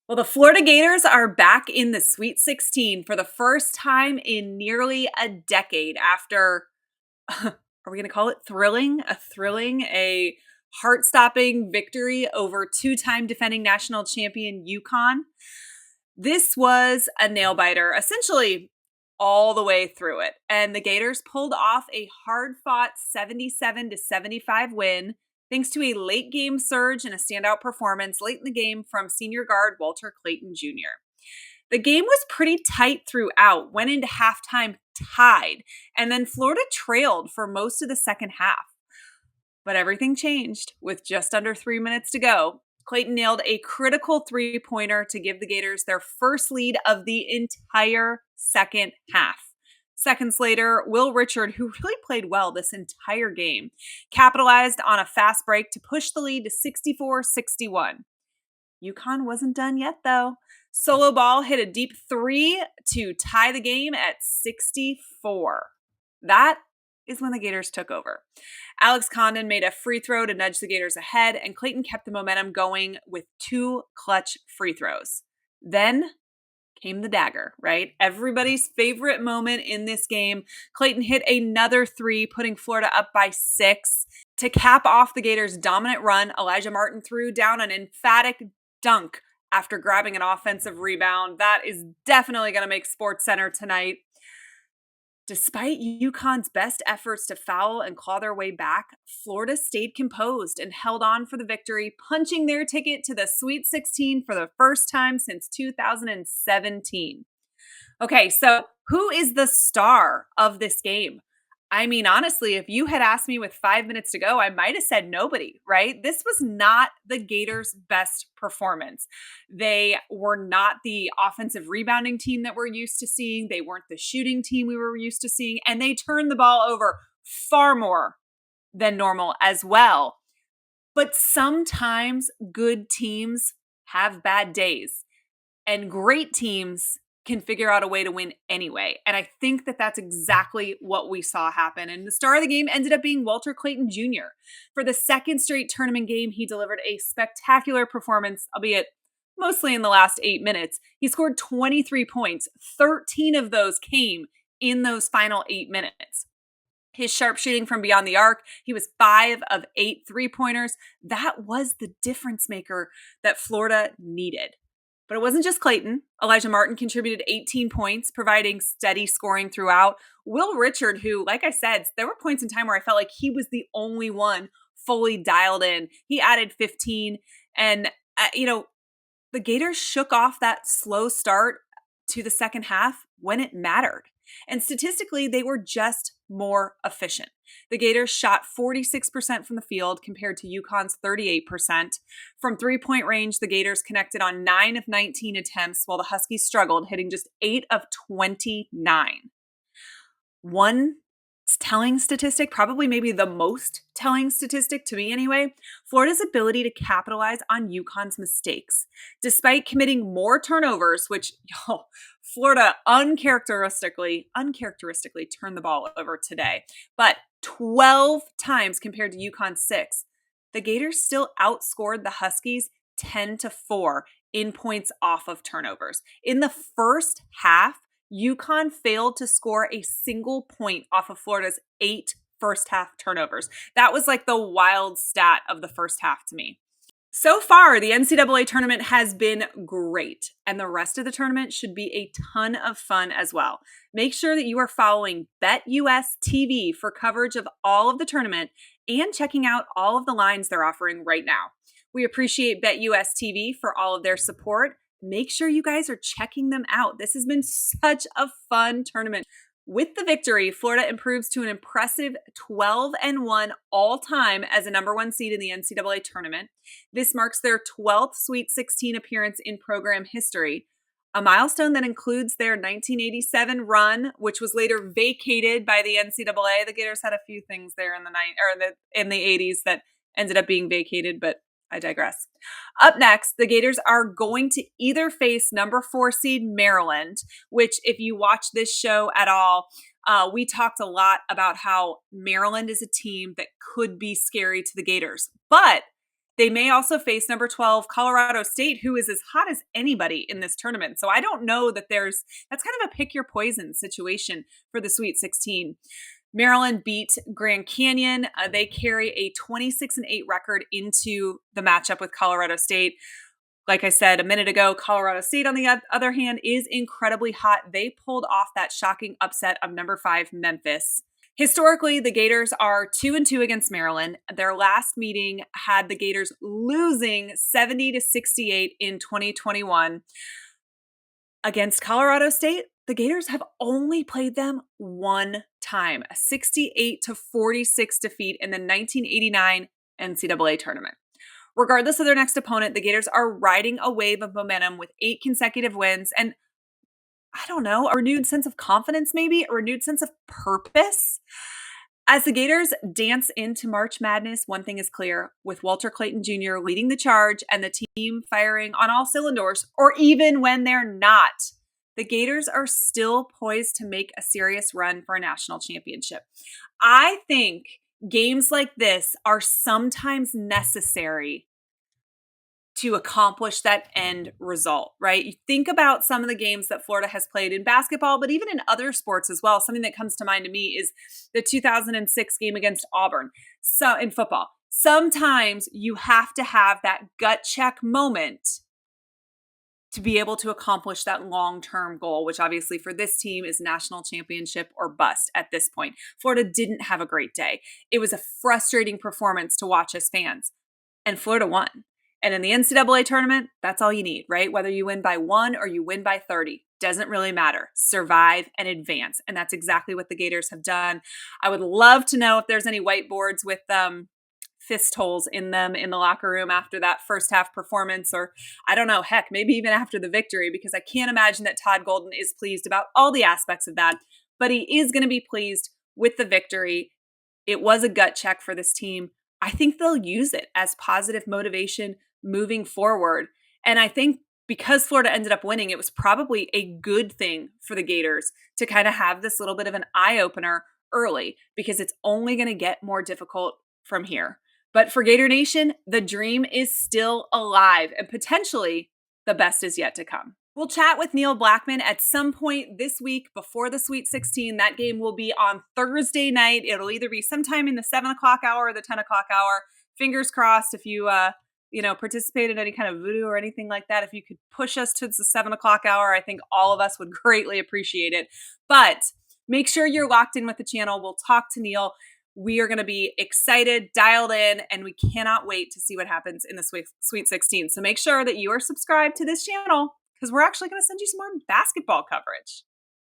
Well, the Florida Gators are back in the Sweet 16 for the first time in nearly a decade after, are we going to call it thrilling? A heart-stopping victory over two-time defending national champion UConn. This was a nail-biter, essentially all the way through it. And the Gators pulled off a hard-fought 77-75 win thanks to a late game surge and a standout performance late in the game from senior guard Walter Clayton Jr. The game was pretty tight throughout, went into halftime tied, and then Florida trailed for most of the second half. But everything changed with just under 3 minutes to go. Clayton nailed a critical three-pointer to give the Gators their first lead of the entire second half. Seconds later, Will Richard, who really played well this entire game, capitalized on a fast break to push the lead to 64-61. UConn wasn't done yet, though. Solo Ball hit a deep three to tie the game at 64. That is when the Gators took over. Alex Condon made a free throw to nudge the Gators ahead, and Clayton kept the momentum going with two clutch free throws. Then came the dagger, right? Everybody's favorite moment in this game. Clayton hit another three, putting Florida up by 6. To cap off the Gators' dominant run, Elijah Martin threw down an emphatic dunk after grabbing an offensive rebound. That is definitely going to make SportsCenter tonight. Despite UConn's best efforts to foul and claw their way back, Florida stayed composed and held on for the victory, punching their ticket to the Sweet 16 for the first time since 2017. Okay, so who is the star of this game? I mean, honestly, if you had asked me with 5 minutes to go, I might have said nobody, right? This was not the Gators' best performance. They were not the offensive rebounding team that we're used to seeing. They weren't the shooting team we were used to seeing. And they turned the ball over far more than normal as well. But sometimes good teams have bad days, and great teams can figure out a way to win anyway. And I think that that's exactly what we saw happen. And the star of the game ended up being Walter Clayton Jr. For the second straight tournament game, he delivered a spectacular performance, albeit mostly in the last 8 minutes. He scored 23 points. 13 of those came in those final 8 minutes. His sharpshooting from beyond the arc, he was 5 of 8 three-pointers. That was the difference maker that Florida needed. But it wasn't just Clayton. Elijah Martin contributed 18 points, providing steady scoring throughout. Will Richard, who, like I said, there were points in time where I felt like he was the only one fully dialed in. He added 15. And, the Gators shook off that slow start to the second half when it mattered. And statistically, they were just more efficient. The Gators shot 46% from the field compared to UConn's 38%. From three-point range, the Gators connected on 9 of 19 attempts, while the Huskies struggled, hitting just 8 of 29. One telling statistic, probably maybe the most telling statistic to me anyway, Florida's ability to capitalize on UConn's mistakes. Despite committing more turnovers, which Florida uncharacteristically turned the ball over today, but 12 times compared to UConn's 6, the Gators still outscored the Huskies 10-4 in points off of turnovers. In the first half, UConn failed to score a single point off of Florida's 8 first half turnovers. That was like the wild stat of the first half to me. So far, the NCAA tournament has been great, and the rest of the tournament should be a ton of fun as well. Make sure that you are following BetUS TV for coverage of all of the tournament and checking out all of the lines they're offering right now. We appreciate BetUS TV for all of their support. Make sure you guys are checking them out. This has been such a fun tournament. With the victory, Florida improves to an impressive 12-1 all-time as a number 1 seed in the NCAA tournament. This marks their 12th Sweet 16 appearance in program history, a milestone that includes their 1987 run, which was later vacated by the NCAA. The Gators had a few things there in the 80s that ended up being vacated, but I digress. Up next, the Gators are going to either face number 4 seed Maryland, which if you watch this show at all, we talked a lot about how Maryland is a team that could be scary to the Gators. But They may also face number 12 Colorado State, who is as hot as anybody in this tournament. So I don't know that that's kind of a pick your poison situation for the Sweet 16. Maryland beat Grand Canyon. They carry a 26-8 record into the matchup with Colorado State. Like I said a minute ago, Colorado State, on the other hand, is incredibly hot. They pulled off that shocking upset of number 5 Memphis. Historically, the Gators are 2-2 against Maryland. Their last meeting had the Gators losing 70-68 in 2021. Against Colorado State, the Gators have only played them one time, a 68-46 defeat in the 1989 NCAA Tournament. Regardless of their next opponent, the Gators are riding a wave of momentum with 8 consecutive wins and, I don't know, a renewed sense of confidence, maybe a renewed sense of purpose. As the Gators dance into March Madness, one thing is clear: with Walter Clayton Jr. leading the charge and the team firing on all cylinders, or even when they're not, the Gators are still poised to make a serious run for a national championship. I think games like this are sometimes necessary to accomplish that end result, right? You think about some of the games that Florida has played in basketball, but even in other sports as well. Something that comes to mind to me is the 2006 game against Auburn. So in football, sometimes you have to have that gut check moment to be able to accomplish that long-term goal, which obviously for this team is national championship or bust at this point. Florida didn't have a great day. It was a frustrating performance to watch as fans, and Florida won. And in the NCAA tournament, that's all you need, right? Whether you win by 1 or you win by 30, doesn't really matter. Survive and advance. And that's exactly what the Gators have done. I would love to know if there's any whiteboards with fist holes in them in the locker room after that first half performance, or I don't know, heck, maybe even after the victory, because I can't imagine that Todd Golden is pleased about all the aspects of that, but he is going to be pleased with the victory. It was a gut check for this team. I think they'll use it as positive motivation moving forward. And I think because Florida ended up winning, it was probably a good thing for the Gators to kind of have this little bit of an eye-opener early, because it's only going to get more difficult from here. But for Gator Nation, the dream is still alive, and potentially the best is yet to come. We'll chat with Neil Blackman at some point this week before the Sweet 16. That game will be on Thursday night. It'll either be sometime in the 7 o'clock hour or the 10 o'clock hour. Fingers crossed if you participate in any kind of voodoo or anything like that. If you could push us to the 7 o'clock hour, I think all of us would greatly appreciate it. But make sure you're locked in with the channel. We'll talk to Neil. We are going to be excited, dialed in, and we cannot wait to see what happens in the Sweet 16. So make sure that you are subscribed to this channel, because we're actually going to send you some more basketball coverage.